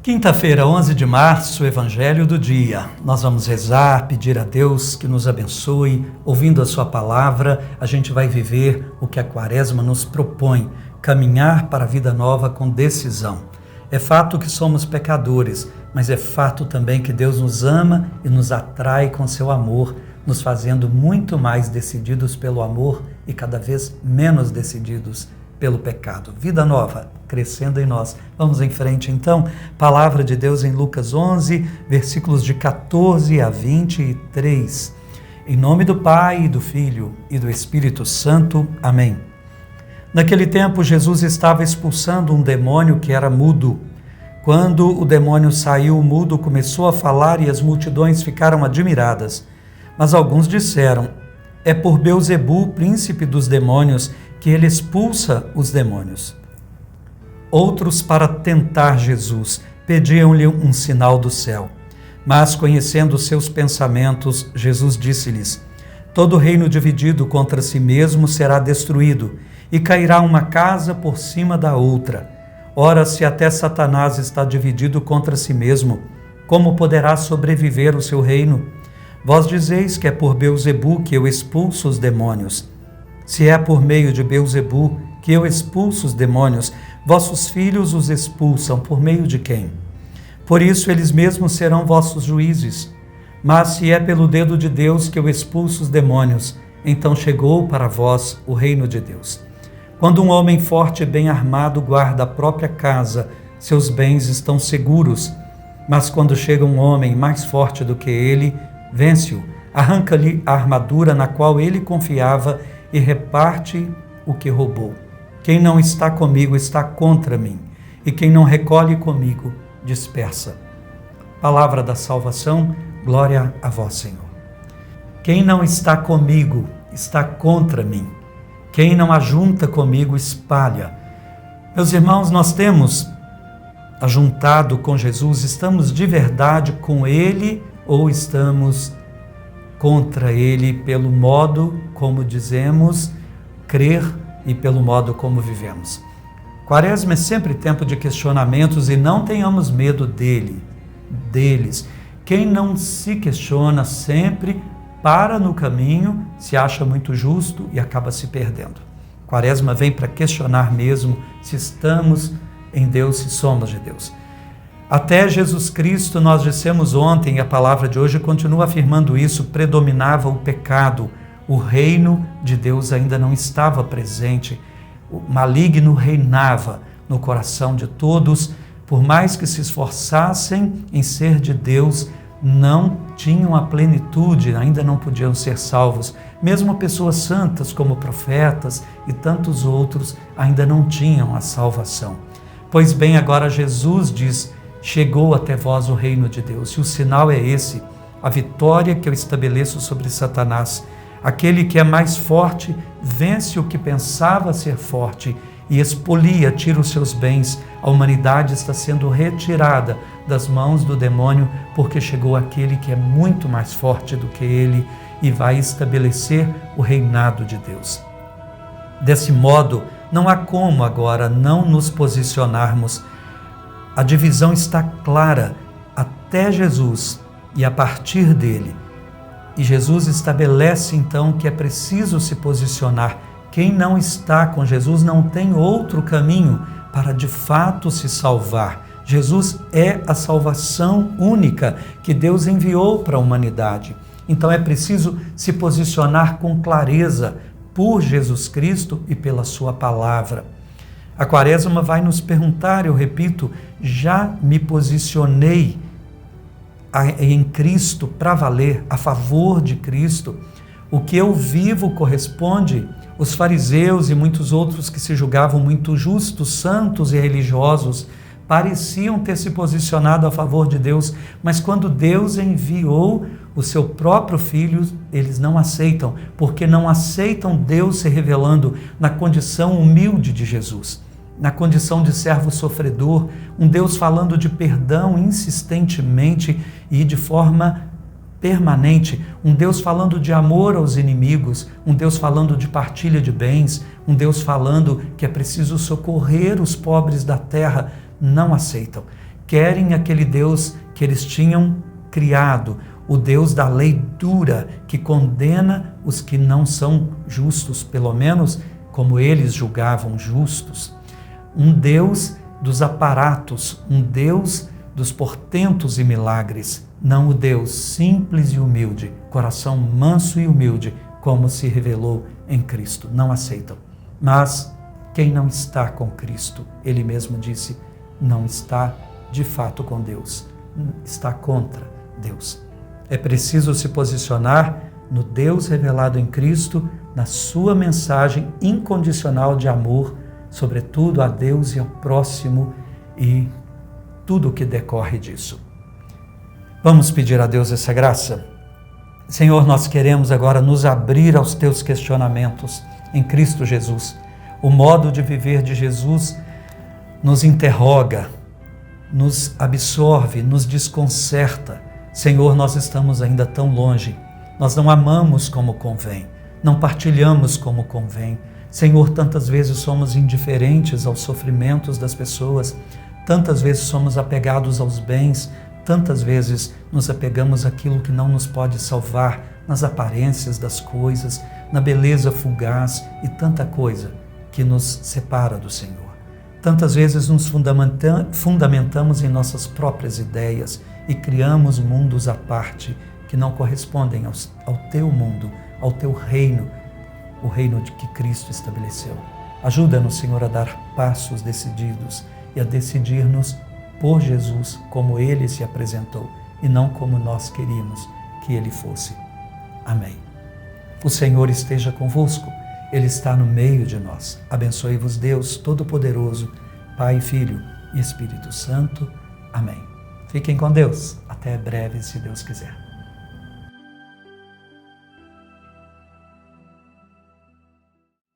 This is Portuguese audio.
Quinta-feira, 11 de março, Evangelho do dia. Nós vamos rezar, pedir a Deus que nos abençoe. Ouvindo a sua palavra, a gente vai viver o que a Quaresma nos propõe, caminhar para a vida nova com decisão. É fato que somos pecadores, mas é fato também que Deus nos ama e nos atrai com seu amor, nos fazendo muito mais decididos pelo amor e cada vez menos decididos pelo pecado. Vida nova, crescendo em nós. Vamos em frente então. Palavra de Deus em Lucas 11, versículos de 14 a 23. Em nome do Pai, do Filho e do Espírito Santo. Amém. Naquele tempo, Jesus estava expulsando um demônio que era mudo. Quando o demônio saiu, o mudo começou a falar e as multidões ficaram admiradas. Mas alguns disseram: é por Beelzebul, príncipe dos demônios, que ele expulsa os demônios. Outros, para tentar Jesus, pediam-lhe um sinal do céu. Mas, conhecendo seus pensamentos, Jesus disse-lhes: todo reino dividido contra si mesmo será destruído, e cairá uma casa por cima da outra. Ora, se até Satanás está dividido contra si mesmo, como poderá sobreviver o seu reino? Vós dizeis que é por Beelzebul que eu expulso os demônios. Se é por meio de Beelzebul que eu expulso os demônios, vossos filhos os expulsam por meio de quem? Por isso eles mesmos serão vossos juízes. Mas se é pelo dedo de Deus que eu expulso os demônios, então chegou para vós o reino de Deus. Quando um homem forte e bem armado guarda a própria casa, seus bens estão seguros. Mas quando chega um homem mais forte do que ele, vence-o, arranca-lhe a armadura na qual ele confiava e reparte o que roubou. Quem não está comigo está contra mim, e quem não recolhe comigo dispersa. Palavra da salvação, glória a vós, Senhor. Quem não está comigo está contra mim. Quem não ajunta comigo espalha. Meus irmãos, nós temos ajuntado com Jesus, estamos de verdade com Ele ou estamos contra Ele pelo modo como dizemos crer e pelo modo como vivemos? Quaresma é sempre tempo de questionamentos e não tenhamos medo deles. Quem não se questiona sempre para no caminho, se acha muito justo e acaba se perdendo. Quaresma vem para questionar mesmo se estamos em Deus, se somos de Deus. Até Jesus Cristo, nós dissemos ontem, e a palavra de hoje continua afirmando isso, predominava o pecado. O reino de Deus ainda não estava presente. O maligno reinava no coração de todos. Por mais que se esforçassem em ser de Deus, não tinham a plenitude, ainda não podiam ser salvos. Mesmo pessoas santas como profetas e tantos outros ainda não tinham a salvação. Pois bem, agora Jesus diz: chegou até vós o reino de Deus. E o sinal é esse, a vitória que eu estabeleço sobre Satanás. Aquele que é mais forte vence o que pensava ser forte e expolia, tira os seus bens. A humanidade está sendo retirada das mãos do demônio, porque chegou aquele que é muito mais forte do que ele e vai estabelecer o reinado de Deus. Desse modo, não há como agora não nos posicionarmos. A divisão está clara até Jesus e a partir dele. E Jesus estabelece então que é preciso se posicionar. Quem não está com Jesus não tem outro caminho para de fato se salvar. Jesus é a salvação única que Deus enviou para a humanidade. Então é preciso se posicionar com clareza por Jesus Cristo e pela sua palavra. A Quaresma vai nos perguntar, eu repito, já me posicionei em Cristo para valer, a favor de Cristo? O que eu vivo corresponde? Os fariseus e muitos outros que se julgavam muito justos, santos e religiosos, pareciam ter se posicionado a favor de Deus, mas quando Deus enviou o seu próprio Filho, eles não aceitam, porque não aceitam Deus se revelando na condição humilde de Jesus, na condição de servo sofredor, um Deus falando de perdão insistentemente e de forma permanente, um Deus falando de amor aos inimigos, um Deus falando de partilha de bens, um Deus falando que é preciso socorrer os pobres da terra. Não aceitam. querem aquele Deus que eles tinham criado, o Deus da lei dura, que condena os que não são justos, pelo menos como eles julgavam justos. Um Deus dos aparatos, um Deus dos portentos e milagres, não o Deus simples e humilde, coração manso e humilde, como se revelou em Cristo. Não aceitam. Mas quem não está com Cristo, ele mesmo disse, não está de fato com Deus, está contra Deus. É preciso se posicionar no Deus revelado em Cristo, na sua mensagem incondicional de amor, sobretudo a Deus e ao próximo e tudo o que decorre disso. Vamos pedir a Deus essa graça? Senhor, nós queremos agora nos abrir aos teus questionamentos em Cristo Jesus. O modo de viver de Jesus nos interroga, nos absorve, nos desconcerta. Senhor, nós estamos ainda tão longe, nós não amamos como convém, não partilhamos como convém. Senhor, tantas vezes somos indiferentes aos sofrimentos das pessoas, tantas vezes somos apegados aos bens, tantas vezes nos apegamos àquilo que não nos pode salvar, nas aparências das coisas, na beleza fugaz e tanta coisa que nos separa do Senhor. Tantas vezes nos fundamentamos em nossas próprias ideias e criamos mundos à parte que não correspondem ao teu mundo, ao teu reino, o reino de que Cristo estabeleceu. Ajuda-nos, Senhor, a dar passos decididos e a decidir-nos por Jesus como Ele se apresentou e não como nós queríamos que Ele fosse. Amém. O Senhor esteja convosco, Ele está no meio de nós. Abençoe-vos Deus Todo-Poderoso, Pai, Filho e Espírito Santo. Amém. Fiquem com Deus. Até breve, se Deus quiser.